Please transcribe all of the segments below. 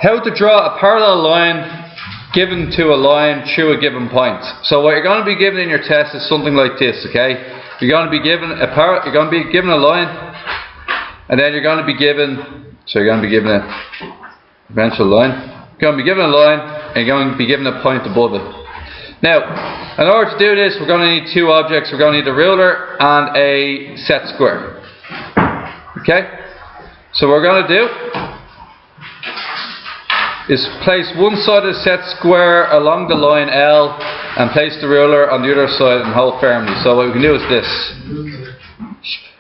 How to draw a parallel line given to a line through a given point. So what you're going to be given in your test is something like this, okay? You're going to be given a line, and then you're going to be given a eventual line. You're going to be given a line, and you're going to be given a point above it. Now, in order to do this, we're going to need two objects. We're going to need a ruler and a set square. Okay? So what we're going to do is place one side of the set square along the line L and place the ruler on the other side and hold firmly. So what we can do is this.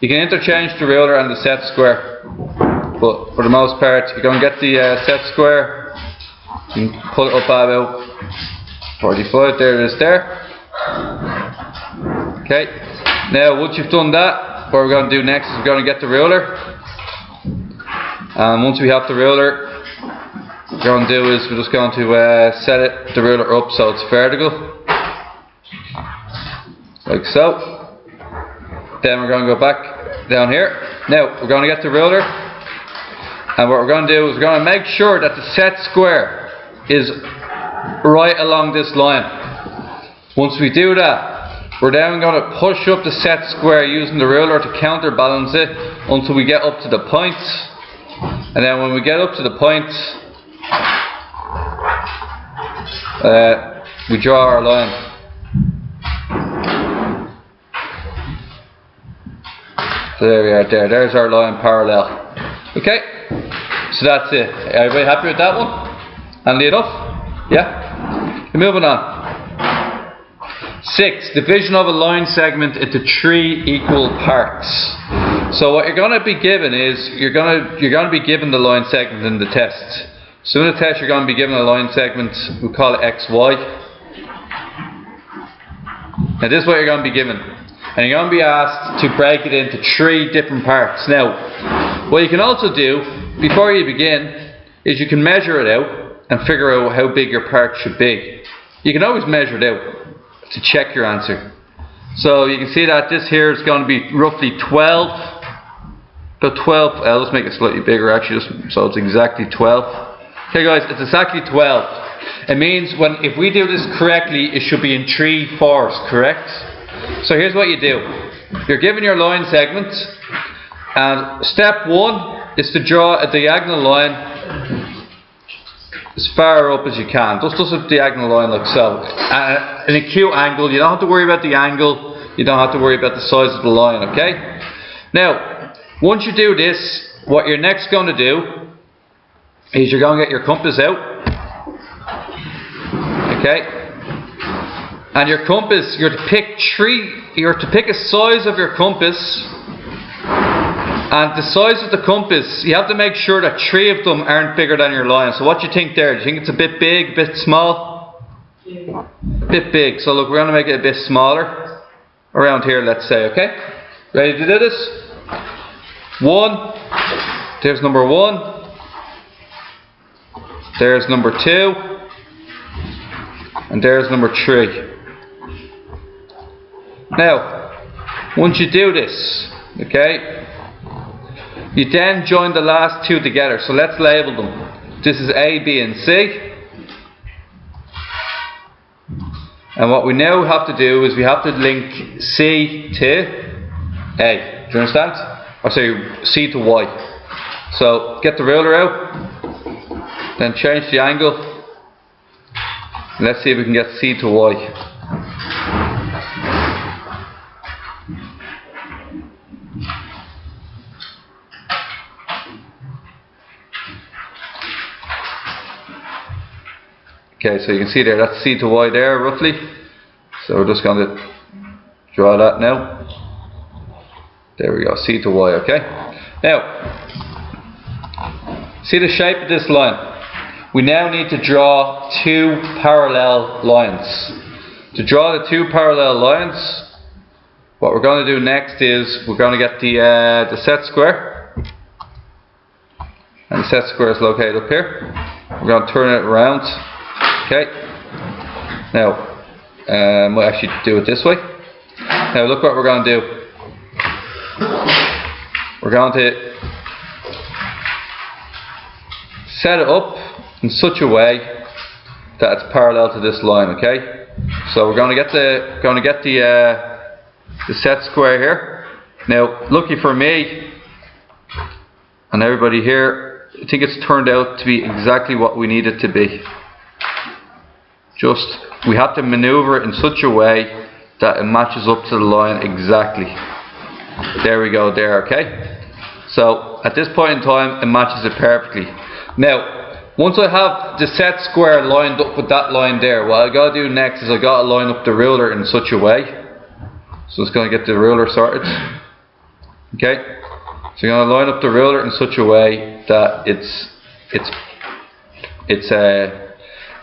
You can interchange the ruler and the set square, but for the most part you're going to get the set square, you can pull it up about 45, there it is there. Okay, now once you've done that, what we're going to do next is we're going to get the ruler, and once we have the ruler, what we're going to do is we're just going to set the ruler up so it's vertical, like so. Then we're going to go back down here. Now we're going to get the ruler, and what we're going to do is we're going to make sure that the set square is right along this line. Once we do that, we're then going to push up the set square using the ruler to counterbalance it until we get up to the point, and then when we get up to the point, we draw our line. So there we are, there's our line parallel. Okay, so that's it. Everybody happy with that one? Handy enough? Yeah? Moving on. 6. Division of a line segment into 3 equal parts. So what you're going to be given is, you're going to be given the line segment in the test. So in the test you're going to be given a line segment, we call it XY. Now this is what you're going to be given. And you're going to be asked to break it into 3 different parts. Now, what you can also do, before you begin, is you can measure it out and figure out how big your part should be. You can always measure it out to check your answer. So you can see that this here is going to be roughly 12. Let's make it slightly bigger actually, just so it's exactly 12. Okay guys, it's exactly 12. It means if we do this correctly, it should be in 3/4, correct? So here's what you do. You're given your line segment, and step 1 is to draw a diagonal line as far up as you can. Just a diagonal line like so. An acute angle. You don't have to worry about the angle. You don't have to worry about the size of the line, okay? Now, once you do this, what you're next going to do is you're going to get your compass out. Okay? And your compass, you're to pick a size of your compass, and the size of the compass, you have to make sure that 3 of them aren't bigger than your line. So what do you think there? Do you think it's a bit big, a bit small? A bit big. So look, we're going to make it a bit smaller. Around here, let's say, okay? Ready to do this? 1. There's number 1. There's number 2. And there's number 3. Now, once you do this, okay, you then join the last 2 together. So let's label them. This is A, B, and C. And what we now have to do is we have to link C to A. Do you understand? Or sorry, C to Y. So get the ruler out, then change the angle. And let's see if we can get C to Y. Okay, so you can see there, that's C to Y there roughly. So we're just going to draw that now. There we go, C to Y, okay? Now, see the shape of this line? We now need to draw 2 parallel lines. To draw the 2 parallel lines, what we're going to do next is we're going to get the set square. And the set square is located up here. We're going to turn it around. Okay, now we'll actually do it this way. Now look what we're going to do. We're going to set it up in such a way that it's parallel to this line, okay? So we're going to get the set square here. Now, lucky for me and everybody here, I think it's turned out to be exactly what we need it to be. Just, we have to maneuver it in such a way that it matches up to the line exactly. There we go there, okay? So, at this point in time, it matches it perfectly. Now, once I have the set square lined up with that line there, what I got to do next is I got to line up the ruler in such a way. So it's going to get the ruler sorted. Okay? So you're going to line up the ruler in such a way that it's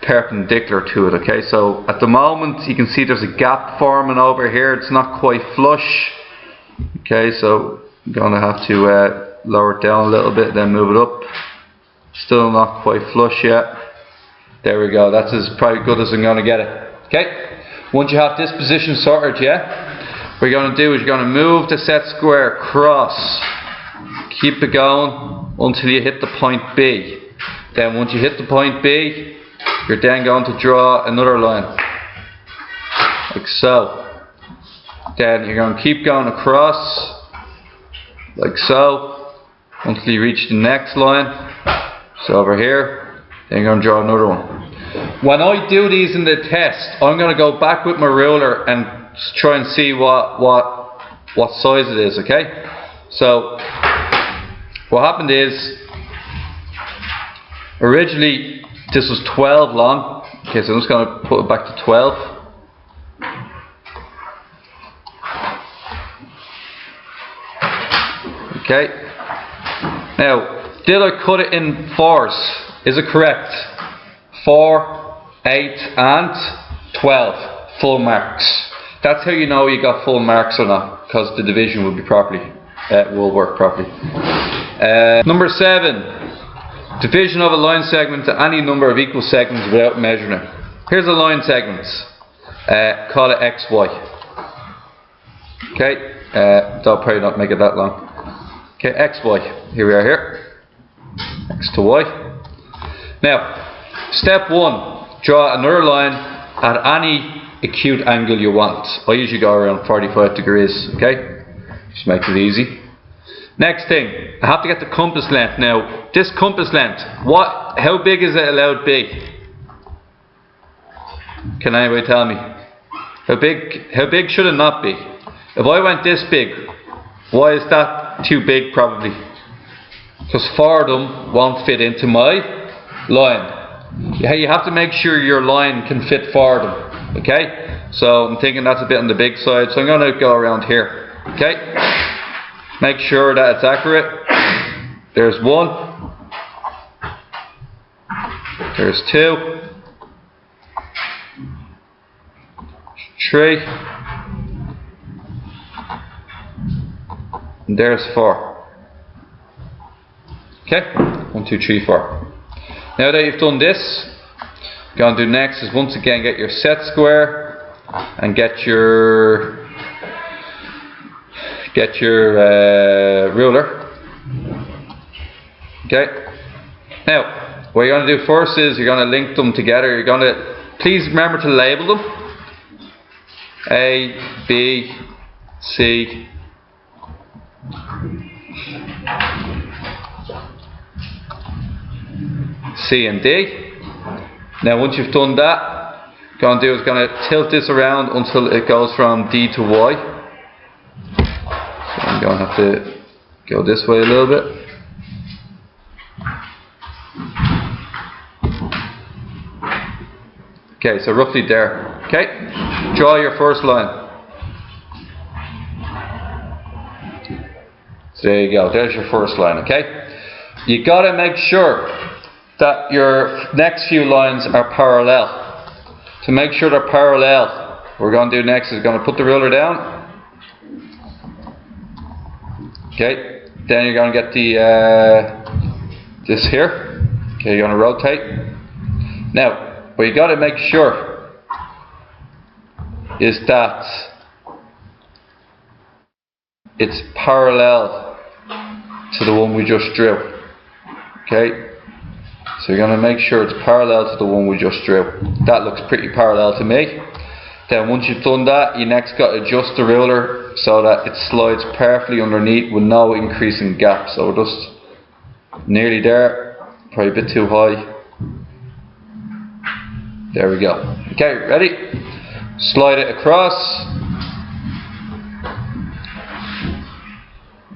perpendicular to it. Okay? So at the moment you can see there's a gap forming over here. It's not quite flush. Okay? So I'm going to have to lower it down a little bit, then move it up. Still not quite flush yet. There we go. That's as probably good as I'm going to get it. Okay? Once you have this position sorted, yeah, what you're going to do is you're going to move the set square across. Keep it going until you hit the point B. Then once you hit the point B, you're then going to draw another line. Like so. Then you're going to keep going across. Like so. Until you reach the next line. So over here, then you're going to draw another one. When I do these in the test, I'm going to go back with my ruler and try and see what size it is, okay? So, what happened is, originally this was 12 long. Okay, so I'm just going to put it back to 12. Okay. Now, did I cut it in 4s? Is it correct? 4, 8 and 12 full marks. That's how you know you got full marks or not, because the division will be properly, will work properly. Number 7, division of a line segment to any number of equal segments without measuring it. Here's a line segment. Call it XY. Okay, that'll probably not make it that long. Okay, XY. Here we are here. X to Y. Now, step 1, draw another line at any acute angle you want. I usually go around 45 degrees, okay? Just makes it easy. Next thing, I have to get the compass length. Now, this compass length, how big is it allowed to be? Can anybody tell me? How big should it not be? If I went this big, why is that too big probably? Because 4 of them won't fit into my line. You have to make sure your line can fit 4 of them. Okay? So I'm thinking that's a bit on the big side. So I'm going to go around here. Okay? Make sure that it's accurate. There's 1. There's 2. 3. And there's 4. Okay, 1, 2, 3, 4. Now that you've done this, what you're going to do next is once again get your set square and get your ruler. Okay. Now, what you're going to do first is you're going to link them together. You're going to please remember to label them. A, B, C. C and D. Now once you've done that, what you're going to do is going to tilt this around until it goes from D to Y. So I'm going to have to go this way a little bit. Okay, so roughly there. Okay, draw your first line. So there you go, there's your first line, okay? You got to make sure that your next few lines are parallel. To make sure they're parallel, what we're going to do next is going to put the ruler down. Okay, then you're going to get this here. Okay, you're going to rotate. Now, what you got to make sure is that it's parallel to the one we just drew. Okay. So you're going to make sure it's parallel to the one we just drew. That looks pretty parallel to me. Then once you've done that, you next got to adjust the ruler so that it slides perfectly underneath with no increase in gap. So we're just nearly there, probably a bit too high. There we go. Okay, ready? Slide it across.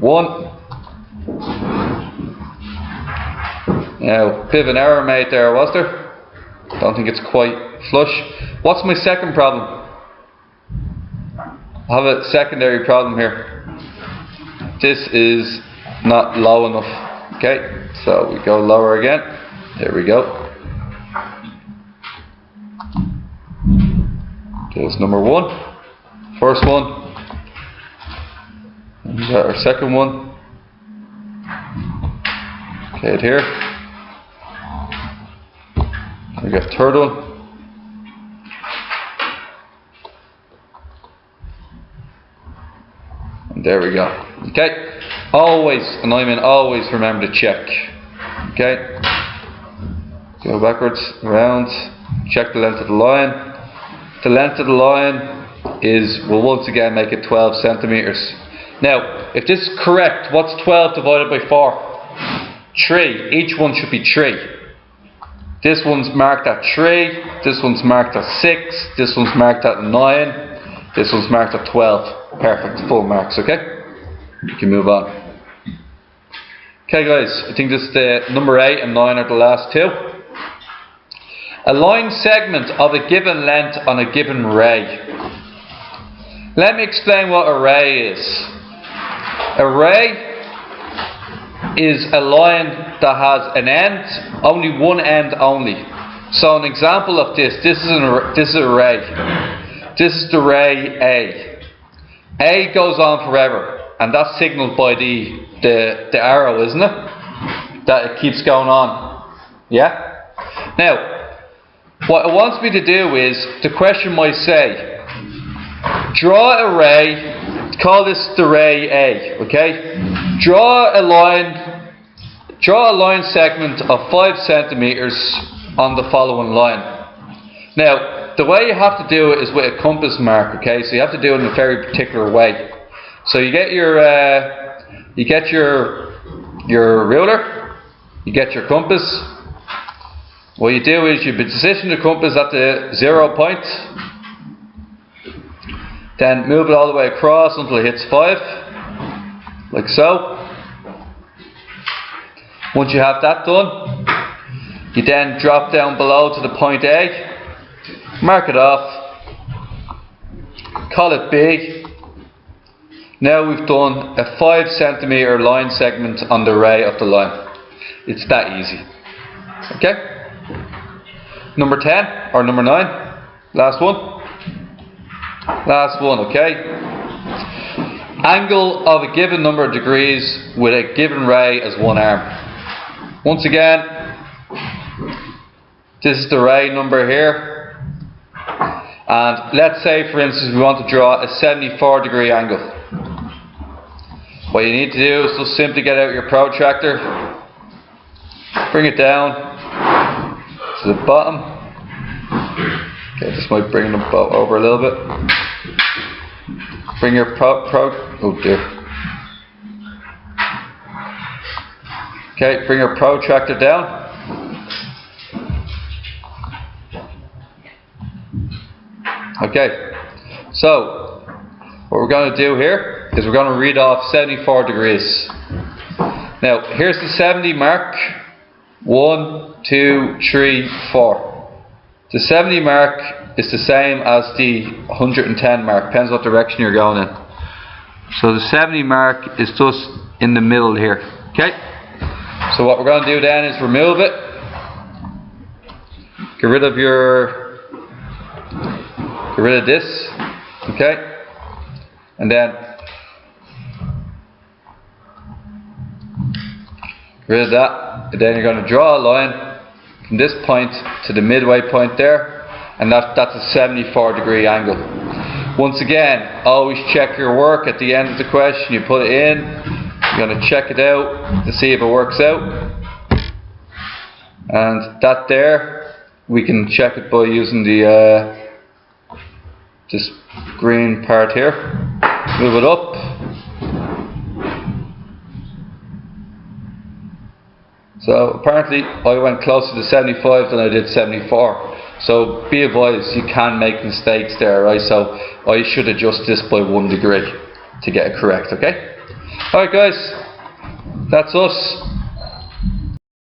1. Now, bit of an error made there, was there? Don't think it's quite flush. What's my second problem? I have a secondary problem here. This is not low enough. Okay, so we go lower again. There we go. There's number 1. First one. And we got our second one. Okay, here. We got third one. And there we go. Okay. Always, and I mean always, remember to check. Okay. Go backwards, around. Check the length of the line. The length of the line is, we'll once again make it 12 centimeters. Now, if this is correct, what's 12 divided by 4? 3. Each one should be 3. This one's marked at 3, this one's marked at 6, this one's marked at 9, this one's marked at 12. Perfect, full marks, okay? You can move on. Okay guys, I think this is the number 8 and 9 are the last two. A line segment of a given length on a given ray. Let me explain what a ray is. A ray is a line that has an end, only one end only. So an example of this is a ray. This is the ray A. A goes on forever, and that's signalled by the arrow, isn't it? That it keeps going on. Yeah? Now, what it wants me to do is, the question might say, draw a ray, call this the ray A, okay? Draw a line segment of 5 centimeters on the following line. Now, the way you have to do it is with a compass mark, okay? So you have to do it in a very particular way. So you get your ruler, you get your compass. What you do is you position the compass at the 0 point, then move it all the way across until it hits 5, like so. Once you have that done, you then drop down below to the point A, mark it off, call it big. Now we've done a 5 centimeter line segment on the ray of the line. It's that easy. Okay? Number 10 or number 9, last one. Last one, okay? Angle of a given number of degrees with a given ray as one arm. Once again, this is the ray number here. And let's say, for instance, we want to draw a 74 degree angle. What you need to do is just simply get out your protractor, bring it down to the bottom. Okay, this might bring them over a little bit. Bring your oh dear. Okay, bring your protractor down. Okay, so what we're going to do here is we're going to read off 74 degrees. Now, here's the 70 mark. 1, 2, 3, 4. The 70 mark is the same as the 110 mark. Depends what direction you're going in. So the 70 mark is just in the middle here. Okay? So what we're going to do then is remove it. Get rid of this. Okay? And then get rid of that. And then you're going to draw a line from this point to the midway point there, and that's a 74 degree angle. Once again, always check your work at the end of the question. You put it in, you're going to check it out to see if it works out, And that there, we can check it by using the this green part here. Move it up. So apparently I went closer to 75 than I did 74. So be advised, you can make mistakes there, right? So I should adjust this by 1 degree to get it correct, okay? Alright guys, that's us.